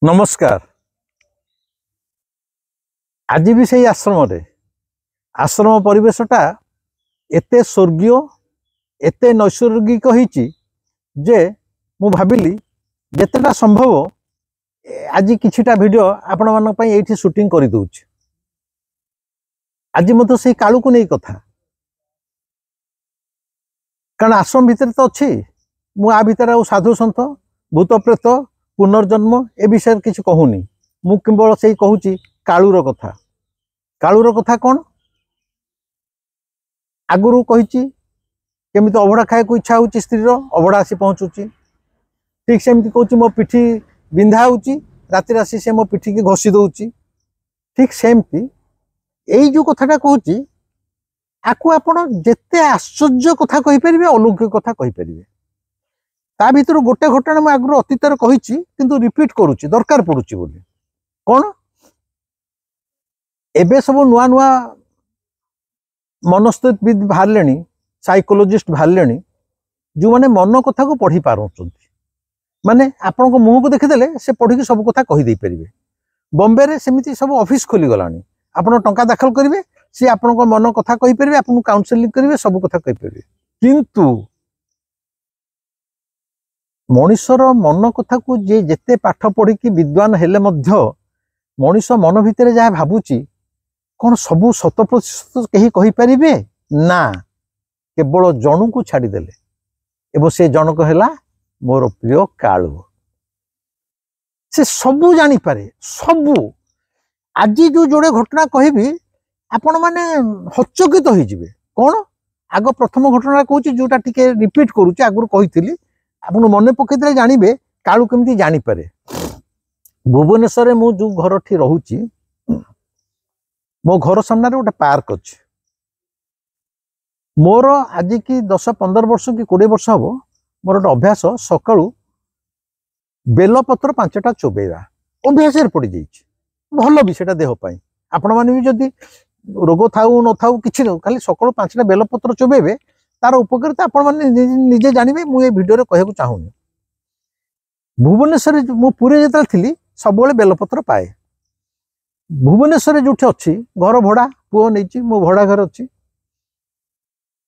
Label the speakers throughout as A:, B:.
A: नमस्कार। आज भी से आश्रम परिवेशटा एते स्वर्गीय एते नैसर्गिक होईची जे मु भाविली जेतेटा संभव आज किछिटा वीडियो आपण मानक पई एठी शूटिंग करि दउछ। आज मत से कालू को नहीं कथा कारण आश्रम भितर तो अच्छी मु आ भितर साधु सन्त भूत प्रेत पुनर्जन्म ए विषय किसी कहूनी मु केवल से कहूची कालूर कथा। कालूर कथा कौन आगुरु कही केमिति अभड़ा खाए को इच्छा होची स्त्री अभड़ा आसी पहुँचुची ठीक सेमती कहूची मो पिठी बिंधा होची राति आसी से मो पिठी की घसी दउची ठीक सेमती एई जो कथाटा कहूची आकु आपण जेते आश्चर्य कथा कहि परिबे अलौकिक कथा कहि परिबे ता भीतर गोटे घटना मैं आगु अतीत कही किंतु रिपीट करुच्ची दरकार पड़ुची बोली कौन एबे सब नुआ नुआ मनस्तत्वविद बाहर साइकोलोजिस्ट बाहर जो माने मन कथा को पढ़ी पारुंट माने आपण को मुह को देखीदेले से पढ़ी सब कथा कही दे परिबे। बॉम्बे रे सेमिति सब ऑफिस खोली गलानी आपण टंका दाखल करिवे से आपण को मन कथा कहि परिबे आपण काउंसलिंग करिवे सब कथा कहि परिबे किंतु मनीषर मन कथा को जे जेते पाठ पढ़ी कि विद्वान हेले मध्य मनीष मन भितर जहाँ भावुची कौन सबू 100% कहीं कहि परिबे ना केवल जणु को छाड़ीदेले एवं से जनक हैला मोर प्रिय कालू से सबू जानी पारे सबू आज जो जोड़े घटना कहबी आपण माने हचकित हो जिवे कौन आग प्रथम घटना कहूँ जोटा टिके रिपीट करूची आगु कही आपन मन पकईदे जानवे कालू केमती जानीपे। भुवनेश्वर मु जो घर ठी रोची मो घर सामने गोटे पार्क अच्छे मोर आज की 10-15 वर्ष कि 20 वर्ष हम मोर गोटे अभ्यास सकाळू बेलपत्र 5टा चोबेवा अभ्यास पड़ जाइए भल भी से देह पाई आपण मैंने भी जदि रोग थाऊ न थाऊ कि खाली सकाळू 5टा बेलपत्र चोबेबे तार उपकारिता आपण माने निजे जानवे मुझे भिडियो रे कहू चाहूनी। भुवनेश्वर मु पुरी जेता थी सब बेलपत्र पाए भुवनेश्वर जो अच्छी घर भड़ा पुओ नहीं मो भड़ा घर अच्छी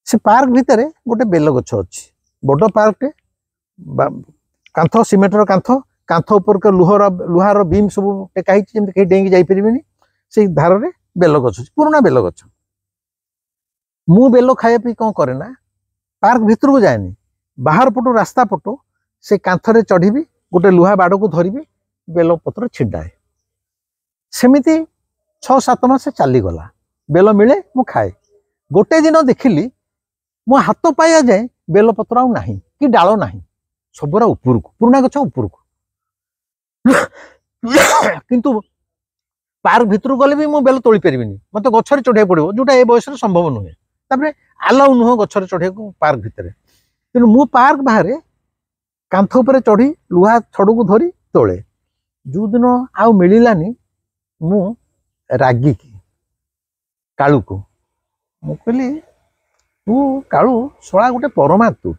A: से पार्क भितर गोटे बेल गछ अच्छी बड़ पार्कटे कांथ सीमेंटर कांथ उपर लुहार बीम सब टेकाही कहीं डेंगी जापरि से धार में बेल गछ पुराना बेल गछ मु बेल खाया कौन करे ना पार्क भितर को जाएनी बाहर पटो रास्ता पटो से कांथरे चढ़ी गोटे लुहा बाड़ को धरी बेलपत्र छिड़ाए सेमिति 6-7 मास चलीगला बेल मिले मु खाए गोटे दिन देखिली मो हाथ पाया जाए बेलपत्र आउ नाही कि डाल नाही सबरा ऊपर को पुराना गछ ऊपर को किंतु पार्क भितर गले भी मु बेल तोली पारिबिनी मत गछरे चढ़िया पड़ो जोटा ए बयस संभव नुहे तापरे आलाउ नुह गछरे चढ़िया पार्क भितर तेणु मु पार्क बाहर कांथ उपरे चढ़ी लुहा छड़ को धरी तोले जो दिन आउ मिलानी मु रागी की कालू को मु कहली तू कालू शला गोटे परमा तू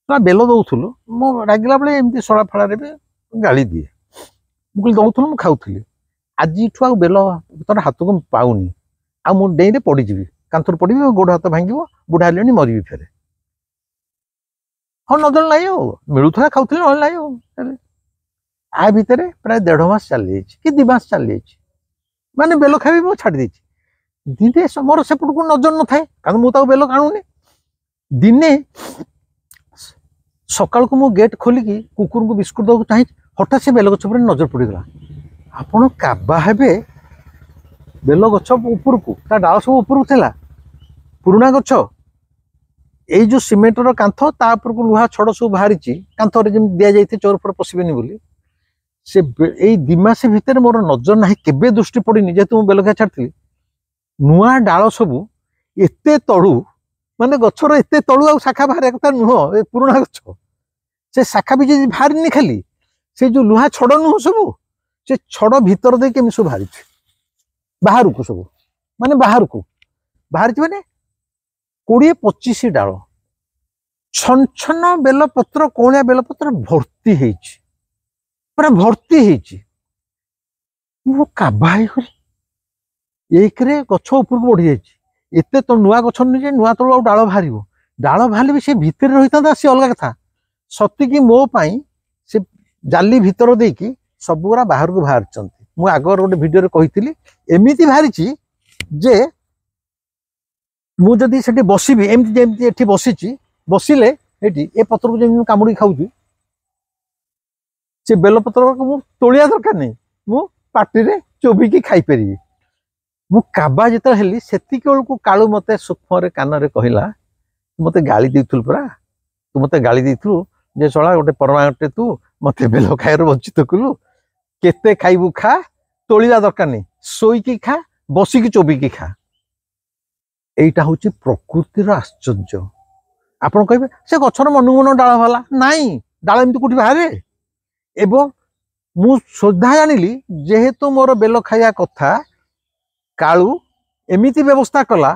A: बेल दौलु मो रागिला बेले एमती शला फल गाड़ी दिए मुझे दौलु मुझे खाऊली आज आ बेल तर हाथ को पाऊनी आ मु डेईरे पड़जी कांथर पड़ी गोड़ हाथ भांग बुढ़ा हेले मरबी फेरे हाँ नजर ना मिलूला खाऊली ना आ भितर प्राय 1.5 मास चली कि 2 मास चली माने बेल खाई मो छाड़ी देछि दिने मोर सेपट को नजर न थाए कारण मु बेल काणुनी दिने सकाल को मो गेट खोलिकी कुकुर को बिस्कुट दो चाहे हठात से बेल गछ पर नजर पड़गला आपण काबा हेबे बेल गछ ऊपर को डाल सब ऊपर था पुराना गछ ये जो सीमेंटर कांथ तापर को लुहा छड़ सब बाहरी कांथरे जमी दि जाए चोर फोर पशिबेनी बोली से 2 मास भितर मोर नजर ना केबे दृष्टि पड़नी जेहेतु मुझे बेल खा छाड़ी नुआ डाल सबू एते तलू माने गछर एते तलू आ शाखा बाहर कथा नुह पुराना गछ से शाखा भी जी बाहरी खाली से जो लुहा छड़ नुह सबू से छड़ भीतर दे केमी सब बाहरी बाहर को सब माने बाहर को बाहरी माने 20-25 डाल छन छन बेलपत्र कौलिया बेलपत्र भर्ती पूरा भर्ती ହେଇଛି। ମୁଁ କାବା ହେଇଗଲି। ଏକରେ ଗଛ ଉପରକୁ ବଢି ଯାଇଛି, ଏତେ ତ ନୂଆ ଗଛ ନୁହେଁ ଯେ ନୂଆ ତଳୁ ଆଉ ଡାଳ ବାହାରିବ, ଡାଳ ବାହାରିଲେ ବି ସେ ଭିତରେ ରହିଥାନ୍ତା ସେ ଅଲଗା କଥା। ସତିକି ମୋ ପାଇଁ ସେ ଜାଲି ଭିତର ଦେଇକି ସବୁଗୁରା ବାହାରକୁ ବାହାରିଛନ୍ତି। ମୁଁ ଆଗର ଗୋଟେ ଭିଡିଓରେ କହିଥିଲି ଏମିତି ବାହାରିଛି ଯେ ମୁଁ ଯଦି ସେଠି ବସିବି ଏମିତି ଯେମିତି ଏଠି ବସିଛି, ବସିଲେ ଏଠି ଏ ପତ୍ରକୁ ଯେମିତି କାମୁଡ଼ିକି ଖାଉଛି, ସେ ବେଲପତ୍ରକୁ ମୁଁ ତୋଳିବା ଦରକାର ନାହିଁ, ମୁଁ ପାଟିରେ ଚୋବିକି ଖାଇପାରିବି। ମୁଁ କାବା ଯେତେବେଳେ ହେଲି ସେତିକି ବେଳକୁ କାଳୁ ମତେ ସୂକ୍ଷ୍ମରେ କାନରେ କହିଲା, ତୁ ମତେ ଗାଳି ଦେଇଥିଲୁ ପରା, ତୁ ମତେ ଗାଳି ଦେଇଥିଲୁ ଯେ ଶଳା ଗୋଟେ ପରମାଟେ ତୁ ମତେ ବେଲ ଖାଇବାରୁ ବଞ୍ଚିତ କଲୁ। କେତେ ଖାଇବୁ ଖା, ତୋଳିବା ଦରକାର ନାହିଁ, ଶୋଇକି ଖା, ବସିକି ଚୋବିକି ଖା। এইটা হচ্ছে প্রকৃতির আশ্চর্য। ଆପଣ କହିବେ ସେ ଗଛର ମନକୁ ମନ ଡାଳ ବାହାରିଲା, ନାଇଁ ଡାଳ ଏମିତି କୋଉଠି ବାହାରେ। ଏବଂ ମୁଁ ଶ୍ରଦ୍ଧା ଜାଣିଲି ଯେହେତୁ ମୋର ବେଲ ଖାଇବା କଥା, କାଳୁ ଏମିତି ବ୍ୟବସ୍ଥା କଲା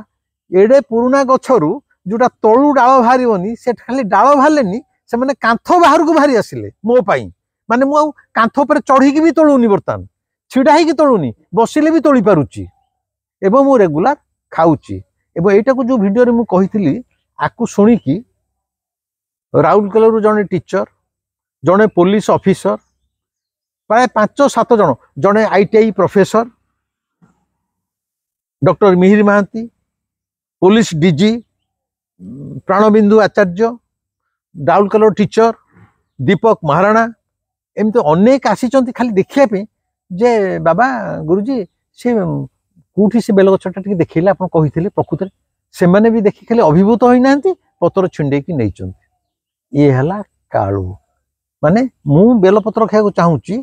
A: ଏଡେ ପୁରୁଣା ଗଛରୁ ଯୋଉଟା ତଳୁ ଡାଳ ବାହାରିବନି, ସେଟା ଖାଲି ଡାଳ ବାହାରିଲେନି, ସେମାନେ କାନ୍ଥ ବାହାରକୁ ବାହାରି ଆସିଲେ ମୋ ପାଇଁ। ମାନେ ମୁଁ ଆଉ କାନ୍ଥ ଉପରେ ଚଢିକି ବି ତୋଳୁନି, ବର୍ତ୍ତମାନ ଛିଡା ହେଇକି ତୋଳୁନି, ବସିଲେ ବି ତୋଳି ପାରୁଛି ଏବଂ ମୁଁ ରେଗୁଲାର ଖାଉଛି। ଏବଂ ଏଇଟାକୁ ଯୋଉ ଭିଡିଓରେ ମୁଁ କହିଥିଲି, ଆକୁ ଶୁଣିକି ରାଉରକେଲାରୁ ଜଣେ ଟିଚର, ଜଣେ ପୋଲିସ ଅଫିସର, ପ୍ରାୟ 5-7 ଜଣ, ଜଣେ ITI professor, doctor Mihir Mohanty, police DG ପ୍ରାଣବିନ୍ଦୁ ଆଚାର୍ଯ୍ୟ, ରାଉରକେଲା ଟିଚର ଦୀପକ ମହାରାଣା, ଏମିତି ଅନେକ ଆସିଛନ୍ତି ଖାଲି ଦେଖିବା ପାଇଁ ଯେ ବାବା ଗୁରୁଜୀ ସେ କୋଉଠି ସେ ବେଲଗଛଟା ଟିକେ ଦେଖେଇଲେ, ଆପଣ କହିଥିଲେ ପ୍ରକୃତରେ। ସେମାନେ ବି ଦେଖି ଖାଲି ଅଭିଭୂତ ହୋଇନାହାନ୍ତି, ପତ୍ର ଛିଣ୍ଡେଇକି ନେଇଛନ୍ତି। ଇଏ ହେଲା କାଳୁ। ମାନେ ମୁଁ ବେଲପତ୍ର ଖାଇବାକୁ ଚାହୁଁଛି,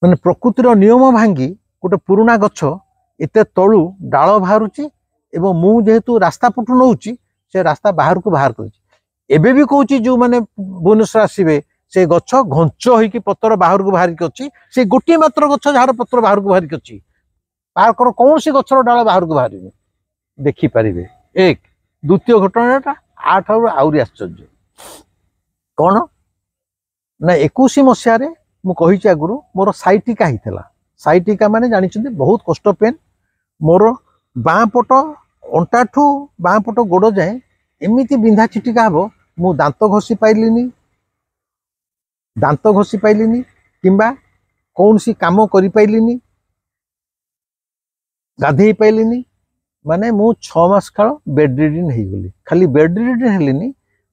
A: ମାନେ ପ୍ରକୃତିର ନିୟମ ଭାଙ୍ଗି ଗୋଟେ ପୁରୁଣା ଗଛ ଏତେ ତଳୁ ଡାଳ ବାହାରୁଛି ଏବଂ ମୁଁ ଯେହେତୁ ରାସ୍ତା ପଟୁ ନଉଛି, ସେ ରାସ୍ତା ବାହାରକୁ ବାହାର କରୁଛି। ଏବେ ବି କହୁଛି ଯୋଉମାନେ ଭୁବନେଶ୍ୱର ଆସିବେ, ସେ ଗଛ ଘଞ୍ଚ ହେଇକି ପତ୍ର ବାହାରକୁ ବାହାରିକି ଅଛି। ସେ ଗୋଟିଏ ମାତ୍ର ଗଛ ଯାହାର ପତ୍ର ବାହାରକୁ ବାହାରିକି ଅଛି, ପାର୍କର କୌଣସି ଗଛର ଡାଳ ବାହାରକୁ ବାହାରିନି, ଦେଖିପାରିବେ। ଏକ ଦ୍ୱିତୀୟ ଘଟଣାଟା ଆଠାରୁ ଆହୁରି ଆଶ୍ଚର୍ଯ୍ୟ କଣ ନା, 21 ମସିହାରେ ମୁଁ କହିଛି ଆଗରୁ ମୋର ସାଇଟିକା ହେଇଥିଲା। ସାଇଟିକା ମାନେ ଜାଣିଛନ୍ତି ବହୁତ କଷ୍ଟ ପେନ୍। ମୋର ବାଁ ପଟ ଅଣ୍ଟାଠୁ ବାଁ ପଟ ଗୋଡ ଯାଏ ଏମିତି ବିନ୍ଧା ଛିଟିକା ହବ, ମୁଁ ଦାନ୍ତ ଘଷି ପାଇଲିନି କିମ୍ବା କୌଣସି କାମ କରିପାରିଲିନି, ଗାଧେଇ ପାଇଲିନି। ମାନେ ମୁଁ 6 ମାସ କାଳ ବେଡ୍ ରିଡନ୍ ହେଇଗଲି। ଖାଲି ବେଡ୍ ରିଡନ୍ ହେଲିନି,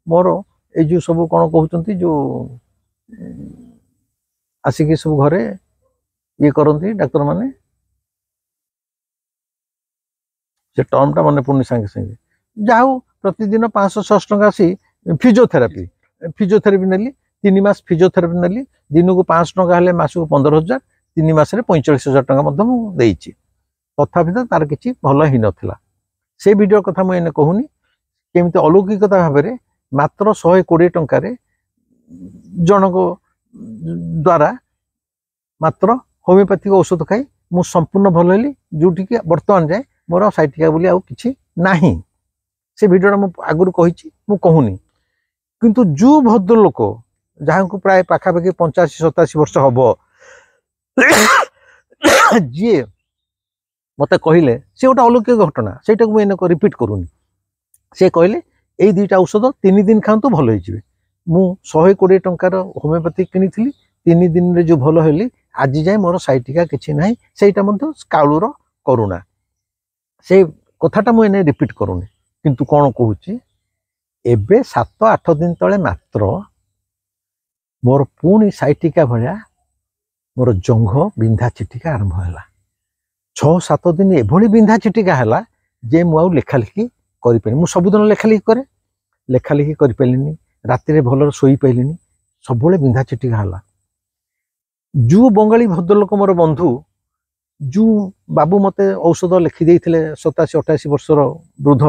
A: ମୋର ଏଇ ଯୋଉ ସବୁ କଣ କହୁଛନ୍ତି ଯୋଉ ଆସିକି ସବୁ ଘରେ ଇଏ କରନ୍ତି ଡାକ୍ତର ମାନେ, ସେ ଟର୍ମଟା ମନେ ପଡୁନି ସାଙ୍ଗେ ସାଙ୍ଗେ। ଯାହା ହଉ ପ୍ରତିଦିନ 500-600 ଟଙ୍କା ଆସି ଫିଜିଓଥେରାପି ନେଲି। 3 ମାସ ଫିଜିଓଥେରାପି ନେଲି। ଦିନକୁ 500 ଟଙ୍କା ହେଲେ ମାସକୁ 15,000, 3 ମାସରେ 45,000 ଟଙ୍କା ମଧ୍ୟ ମୁଁ ଦେଇଛି। ତଥାପି ତ ତାର କିଛି ଭଲ ହେଇନଥିଲା। ସେ ଭିଡିଓ କଥା ମୁଁ ଏଇନେ କହୁନି, କେମିତି ଅଲୌକିକତା ଭାବରେ ମାତ୍ର 120 ଟଙ୍କାରେ ଜଣଙ୍କ ଦ୍ୱାରା ମାତ୍ର ହୋମିଓପାଥିକ ଔଷଧ ଖାଇ ମୁଁ ସମ୍ପୂର୍ଣ୍ଣ ଭଲ ହେଲି, ଯୋଉଠିକି ବର୍ତ୍ତମାନ ଯାଏ ମୋର ସାଇଟିକା ବୋଲି ଆଉ କିଛି ନାହିଁ। ସେ ଭିଡିଓଟା ମୁଁ ଆଗରୁ କହିଛି, ମୁଁ କହୁନି। କିନ୍ତୁ ଯୋଉ ଭଦ୍ରଲୋକ ଯାହାଙ୍କୁ ପ୍ରାୟ ପାଖାପାଖି 85-87 ବର୍ଷ ହବ, ଯିଏ ମତେ କହିଲେ ସେ ଗୋଟେ ଅଲୌକିକ ଘଟଣା, ସେଇଟାକୁ ମୁଁ ଏଇନେ ରିପିଟ୍ କରୁନି। ସେ କହିଲେ ଏଇ 2ଟା ଔଷଧ 3 ଦିନ ଖାଆନ୍ତୁ, ଭଲ ହେଇଯିବେ। ମୁଁ 120 ଟଙ୍କାର ହୋମିଓପାଥି କିଣିଥିଲି, 3 ଦିନରେ ଯୋଉ ଭଲ ହେଲି, ଆଜି ଯାଏ ମୋର ସାଇଟିକା କିଛି ନାହିଁ। ସେଇଟା ମଧ୍ୟ କାଳୁର କରୁଣା। ସେ କଥାଟା ମୁଁ ଏଇନେ ରିପିଟ୍ କରୁନି, କିନ୍ତୁ କଣ କହୁଛି, ଏବେ 7-8 ଦିନ ତଳେ ମାତ୍ର ମୋର ପୁଣି ସାଇଟିକା ଭଳିଆ ମୋର ଜଙ୍ଘ ବିନ୍ଧା ଛିଟିକା ଆରମ୍ଭ ହେଲା। 6-7 ଦିନ ଏଭଳି ବିନ୍ଧା ଛିଟିକା ହେଲା ଯେ ମୁଁ ଆଉ ଲେଖାଲେଖି କରିପାରିନି। ମୁଁ ସବୁଦିନ ଲେଖାଲେଖି କରେ, ଲେଖାଲେଖି କରିପାରିଲିନି, ରାତିରେ ଭଲରେ ଶୋଇପାରିଲିନି, ସବୁବେଳେ ବିନ୍ଧା ଛିଟିକା ହେଲା। ଯୋଉ ବଙ୍ଗାଳୀ ଭଦ୍ରଲୋକ ମୋର ବନ୍ଧୁ, ଯୋଉ ବାବୁ ମତେ ଔଷଧ ଲେଖି ଦେଇଥିଲେ, 87-88 ବର୍ଷର ବୃଦ୍ଧ,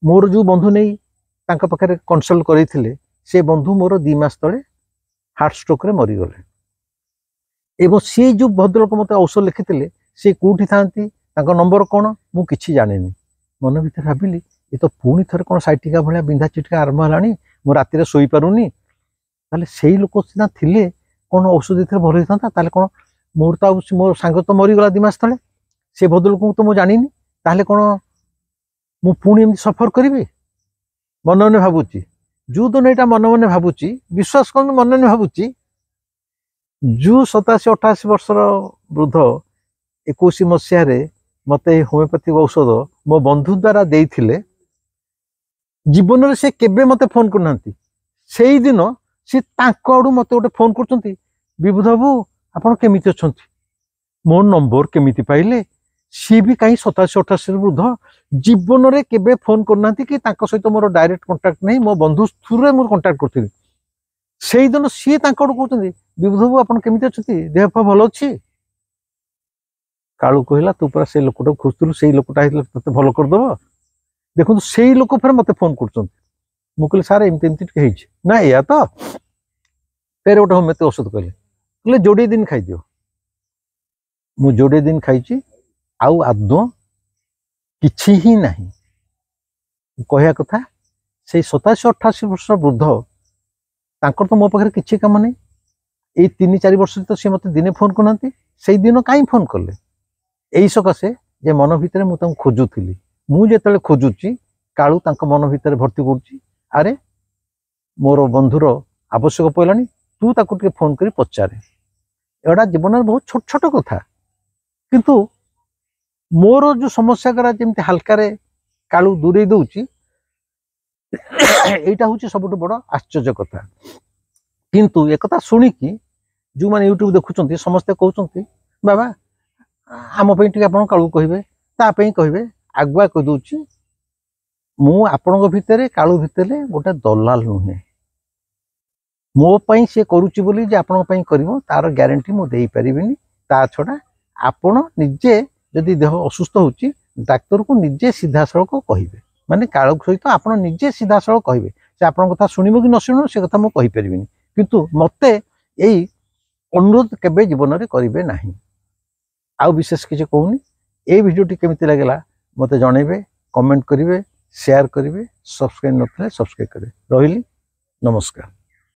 A: ମୋର ଯୋଉ ବନ୍ଧୁ ନେଇ ତାଙ୍କ ପାଖରେ କନସଲ୍ଟ କରେଇଥିଲେ, ସେ ବନ୍ଧୁ ମୋର 2 ମାସ ତଳେ ହାର୍ଟ ଷ୍ଟ୍ରୋକରେ ମରିଗଲେ। ଏବଂ ସେ ଯୋଉ ଭଦ୍ରଲୋକ ମତେ ଔଷଧ ଲେଖିଥିଲେ, ସେ କୋଉଠି ଥାନ୍ତି, ତାଙ୍କ ନମ୍ବର କଣ, ମୁଁ କିଛି ଜାଣିନି। ମନ ଭିତରେ ଭାବିଲି, ଏ ତ ପୁଣି ଥରେ କଣ ସାଇଟିକା ଭଳିଆ ବିନ୍ଧା ଛିଟିକା ଆରମ୍ଭ ହେଲାଣି, ମୁଁ ରାତିରେ ଶୋଇପାରୁନି। ताले सेही लोक सिना थिले कोन औषध देथे भर होइथांता ताले कोन मोर तो मोर सांग तो मरी गला 2 मास तले से बदल को तो मु जानिनी ताले कोन मु पुणी एमती सफर करिवे मन मन भाबुची जो दिन एटा मन मन भाबुची विश्वास कर मन मन भाबुची जो 87-88 वर्षर वृद्ध 21 मसीह मते होमियोपैथिक औषध मो बंधु द्वारा देइथिले जीवन रे से केबे मते फोन करनांती सेही दिन से तांको आडू मते गोटे फोन करचंती विभूत बाबू आपण केमिति अछंती मो नंबर केमिति पाइले सी भी कहीं 87-88 वृद्ध जीवन रे केबे फोन करनांती कि तांको सहित मोर डायरेक्ट कांटेक्ट नहीं मो बंधु थ्रू रे मोर कांटेक्ट करथिली सेही दिन सी तांको आडू कहचंती विभूत बाबू आपण केमिति अछंती देह फा भलो अछि कालू कहला तू पूरा से लोकटा खोजतलु से लोकटा हेतले तते भलो कर दबो देखु से लोक फेर मते फोन करचंती मु कहले सारे एमते एमते के हेछि ना या तो फेर ओटा हम मते औषध कहले जोड़े दिन खाइ दियो मु जोड़े दिन खाइछि आउ आदो किछि ही नाही कहया कथा से 87-88 वर्ष वृद्ध तांकर तो मो पाखरे किछि काम नै ए 3-4 वर्ष तो से मते दिने फोन करनांती सेही दिन काई फोन करले एई सकासे जे मन भितरे मु तांको खोजुथिली मु जेतले खोजुची कालू तांको मन भितरे भर्ती करची अरे मोर बंधुर आवश्यक पड़लानी तू ताको के फोन करी पचारे एडा जीवन में बहुत छोट छोट कथा किंतु मोर जो समस्या करा जेमते हल्का रे कालू दूरे दउची एटा होची सबटु बड़ आश्चर्य कथा किंतु एक कथा सुनी कि जो माने यूट्यूब देखुचंती समस्त कहउचंती बाबा आम पे टिके आपण कालू कहिबे ता पे कहिबे आगुआ कह दउची मु आपणक भितरे कालू भितरे गोटे दलाल नुहे मो पई से करूची बोली जे आपणक पई करिवो तार ग्यारंटी मु देई परिबिनी ता छडा आपण निजे जदि देह असुस्थ होची डाक्टर को निजे सीधा सळक कहिबे माने कालू सहित आपण निजे सीधा सळक कहिबे से आपण कथा सुनिबो कि न सुनिबो से कथा मु कहि परिबिनी किंतु मते एई अनुरोध केबे जीवन रे करिवे नाही आउ विशेष किछ कहूनी ए वीडियो टी केमिति लागला मते जणेबे कमेंट करिवे शेयर करिवे सब्सक्राइब नथले सब्सक्राइब करिवे रहिली नमस्कार।